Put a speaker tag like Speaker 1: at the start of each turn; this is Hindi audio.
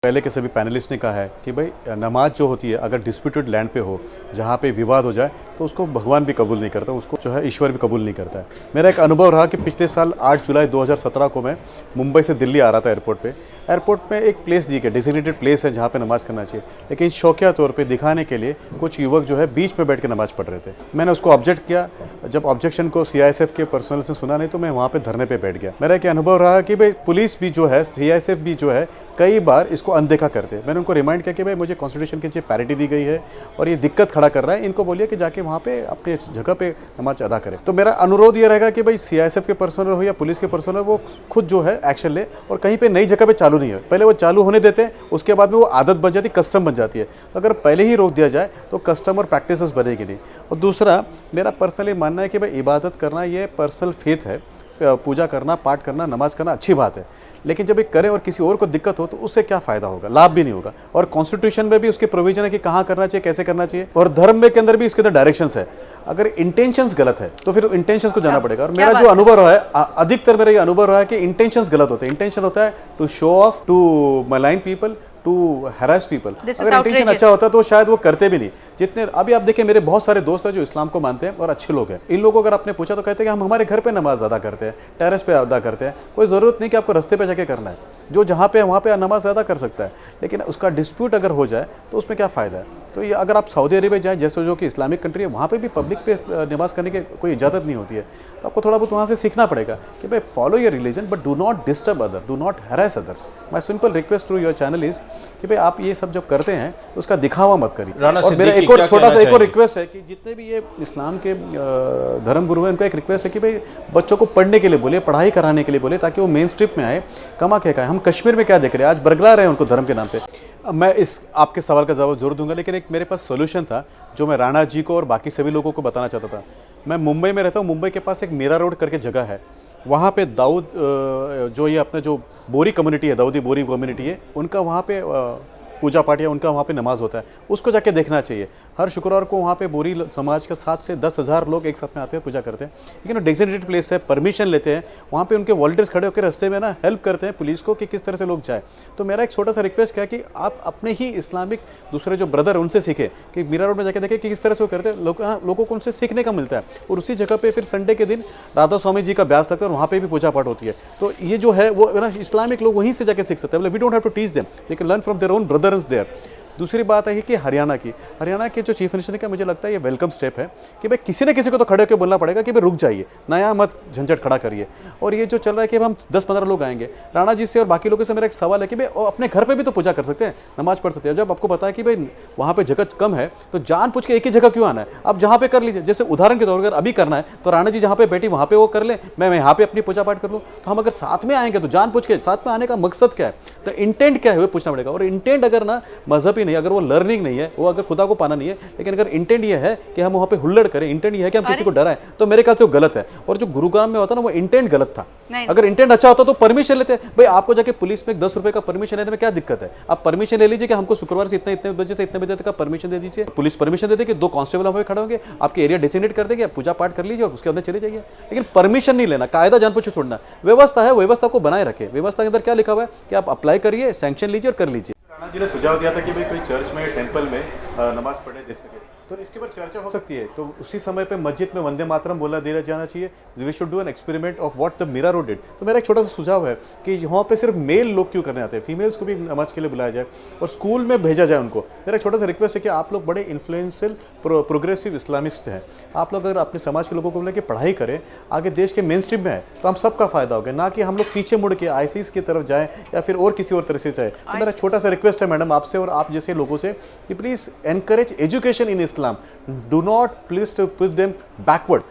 Speaker 1: पहले के सभी पैनलिस्ट ने कहा है कि भाई नमाज जो होती है अगर डिस्प्यूटेड लैंड पे हो, जहाँ पे विवाद हो जाए, तो उसको भगवान भी कबूल नहीं करता, उसको जो है ईश्वर भी कबूल नहीं करता है। मेरा एक अनुभव रहा कि पिछले साल 8 जुलाई 2017 को मैं मुंबई से दिल्ली आ रहा था एयरपोर्ट में एक प्लेस दी गई, डेजिग्नेटेड प्लेस है जहाँ पे नमाज़ करना चाहिए, लेकिन शौकिया तौर पे दिखाने के लिए कुछ युवक जो है बीच में बैठ के नमाज़ पढ़ रहे थे। मैंने उसको ऑब्जेक्ट किया। जब ऑब्जेक्शन को सीआईएसएफ के पर्सनल से सुना नहीं तो मैं वहाँ पे धरने पे बैठ गया। मेरा एक अनुभव रहा कि भाई पुलिस भी जो है, सीआईएसएफ भी जो है, कई बार इसको अनदेखा करते हैं। मैंने उनको रिमाइंड किया कि भाई मुझे कॉन्स्टिट्यूशन के नीचे पैरिटी दी गई है और ये दिक्कत खड़ा कर रहा है, इनको बोलिए कि जाके वहाँ पे अपने जगह पे नमाज अदा करें। तो मेरा अनुरोध ये रहेगा कि भाई सीआईएसएफ के पर्सनल हो या पुलिस के पर्सनल हो, वो खुद जो है एक्शन ले और कहीं पे नई जगह पे चालू नहीं है, पहले वो चालू होने देते हैं, उसके बाद में वो आदत बन जाती है, कस्टम बन जाती है। तो अगर पहले ही रोक दिया जाए तो कस्टम और प्रैक्टिसेस बनेगी नहीं। और दूसरा, मेरा पर्सनली मानना है कि भाई इबादत करना ये पर्सनल फेथ है, पूजा करना, पाठ करना, नमाज करना अच्छी बात है, लेकिन जब ये करें और किसी और को दिक्कत हो तो उससे क्या फ़ायदा होगा, लाभ भी नहीं होगा। और कॉन्स्टिट्यूशन में भी उसके प्रोविजन है कि कहाँ करना चाहिए, कैसे करना चाहिए, और धर्म में के अंदर भी इसके अंदर डायरेक्शंस है। अगर इंटेंशंस गलत है तो फिर इंटेंशंस को जाना पड़ेगा। और मेरा जो अनुभव रहा है, अधिकतर मेरा ये अनुभव रहा है कि इंटेंशंस गलत होते हैं। इंटेंशन होता है to show off, to malign people, to harass people. अगर इंटेंशन अच्छा होता तो शायद वो करते भी नहीं। जितने अभी आप देखिए, मेरे बहुत सारे दोस्त हैं जो इस्लाम को मानते हैं और अच्छे लोग हैं। इन लोगों को अगर आपने पूछा तो कहते हैं कि हम हमारे घर पे नमाज अदा करते हैं, टेरेस पे अदा करते हैं, कोई ज़रूरत नहीं कि आपको रास्ते पे जाके करना है। जो जहाँ पे है वहाँ पे नमाज अदा कर सकता है, लेकिन उसका डिस्प्यूट अगर हो जाए तो उसमें क्या फ़ायदा है। तो ये अगर आप सऊदी अरेबिया जाएँ, जैसे जो कि इस्लामिक कंट्री है, वहाँ पे भी पब्लिक पे नमाज करने की कोई इजाज़त नहीं होती है। तो आपको थोड़ा बहुत वहाँ से सीखना पड़ेगा कि भाई follow your religion but do not disturb other, do not harass others. My simple request to your channel is कि भाई आप ये सब जब करते हैं तो उसका दिखावा मत करिए। और मेरा एक और छोटा सा एक और रिक्वेस्ट है कि जितने भी ये इस्लाम के धर्म गुरु हैं, उनका एक रिक्वेस्ट है कि भाई बच्चों को पढ़ने के लिए बोलिए, पढ़ाई कराने के लिए बोलिए, ताकि वो मेन स्ट्रीम में आए, कमा के खाए। हम कश्मीर में क्या देख रहे हैं, आज बरगला रहे हैं उनको धर्म के नाम पे। मैं इस आपके सवाल का जवाब जरूर दूंगा, लेकिन एक मेरे पास सोल्यूशन था जो मैं राणा जी को और बाकी सभी लोगों को बताना चाहता था। मैं मुंबई में रहता हूँ। मुंबई के पास एक मीरा रोड करके जगह है, वहाँ पे दाऊद जो ये अपना जो बोरी कम्युनिटी है, दाऊदी बोरी कम्युनिटी है, उनका वहाँ पे पूजा पाठ या उनका वहाँ पे नमाज होता है, उसको जाके देखना चाहिए। हर शुक्रवार को वहाँ पे बोरी समाज का 7 से 10,000 लोग एक साथ में आते हैं, पूजा करते हैं। लेकिन वो डेजिग्नेटेड प्लेस है, परमिशन लेते हैं, वहाँ पे उनके वॉलंटियर्स खड़े होकर रास्ते में ना हेल्प करते हैं पुलिस को कि किस तरह से लोग जाए। तो मेरा एक छोटा सा रिक्वेस्ट क्या है कि आप अपने ही इस्लामिक दूसरे जो ब्रदर है उनसे सीखें, कि मीरा रोड में जाके देखें कि किस तरह से वो करते हैं। लोगों को उनसे सीखने का मिलता है। और उसी जगह पे फिर संडे के दिन राधा स्वामी जी का ब्यास लगता है और वहाँ पे भी पूजा पाठ होती है। तो ये जो है वो ना इस्लामिक लोग वहीं से जाके सीख सकते हैं। We don't have to teach them, they can learn from their own brothers there. दूसरी बात है कि हरियाणा के जो चीफ मिनिस्टर का मुझे लगता है ये वेलकम स्टेप है कि भाई किसी न किसी को तो खड़े होकर बोलना पड़ेगा कि भाई रुक जाइए, नया मत झंझट खड़ा करिए। और ये जो चल रहा है कि हम 10-15 लोग आएंगे, राणा जी से और बाकी लोगों से मेरा एक सवाल है कि भाई अपने घर पे भी तो पूजा कर सकते हैं, नमाज पढ़ सकते हैं। जब आपको पता है कि भाई वहाँ पे जगह कम है तो जान पूछ के एक ही जगह क्यों आना है, आप जहाँ पे कर लीजिए। जैसे उदाहरण के तौर पर अभी करना है तो राणा जी जहाँ पे बैठी वहाँ पे वो कर ले, मैं यहाँ पे अपनी पूजा पाठ कर लूँ। तो हम अगर साथ में आएंगे तो जान पूछ के, साथ में आने का मकसद क्या है, तो इंटेंट क्या है वो पूछना पड़ेगा। और इंटेंट अगर ना मजहब ही नहीं, अगर वो लर्निंग नहीं है, वो अगर खुदा को पाना नहीं है, लेकिन अगर इंटेंट ये है कि हम वहाँ पे हुल्लड़ करें, इंटेंट ये है कि हम किसी को डराएं, तो मेरे ख्याल से वो गलत है। और जो गुरुग्राम में होता ना, वो इंटेंट गलत था। अगर इंटेंट अच्छा होता तो परमिशन लेते। भाई आपको जाके पुलिस में 10 रुपए का परमिशन लेने में क्या दिक्कत है, आप परमिशन ले लीजिए कि हमको शुक्रवार से इतने बजे से इतने बजे तक का परमिशन दे दीजिए। पुलिस परमिशन दे देगी, 2 कांस्टेबल वहाँ पे खड़े होंगे, आपके एरिया डेजिग्नेट कर देंगे, पूजा पाठ कर लीजिए और उसके अंदर चले जाइए। लेकिन परमिशन नहीं लेना, कायदा जान पूछे छोड़ना। व्यवस्था है, व्यवस्था को बनाए रखे। व्यवस्था के अंदर क्या लिखा हुआ है कि आप अप्लाई करिए, सैंक्शन लीजिए और कर लीजिए। राणा जी ने सुझाव दिया था कि भाई कोई चर्च में, टेंपल में नमाज पढ़े दे सके, तो इसके ऊपर चर्चा हो सकती है। तो उसी समय पे मस्जिद में वंदे मातरम बोला दिया जाना चाहिए। We should do an experiment of what the Mira Road did. तो मेरा एक छोटा सा सुझाव है कि यहाँ पे सिर्फ मेल लोग क्यों करने आते हैं, फीमेल्स को भी नमाज के लिए बुलाया जाए और स्कूल में भेजा जाए उनको। मेरा एक छोटा सा रिक्वेस्ट है कि आप लोग बड़े इन्फ्लुएंशियल प्रोग्रेसिव इस्लामिस्ट हैं, आप लोग अगर अपने समाज के लोगों को बोले कि पढ़ाई करें, आगे देश के मेन स्ट्रीम में है, तो हम सबका फायदा होगा, ना कि हम लोग पीछे मुड़ के आईसीएस की तरफ जाएँ या फिर और किसी और तरह से जाए। तो मेरा छोटा सा रिक्वेस्ट है मैडम आपसे और आप जैसे लोगों से कि please encourage education in Islam, do not please to put them backward.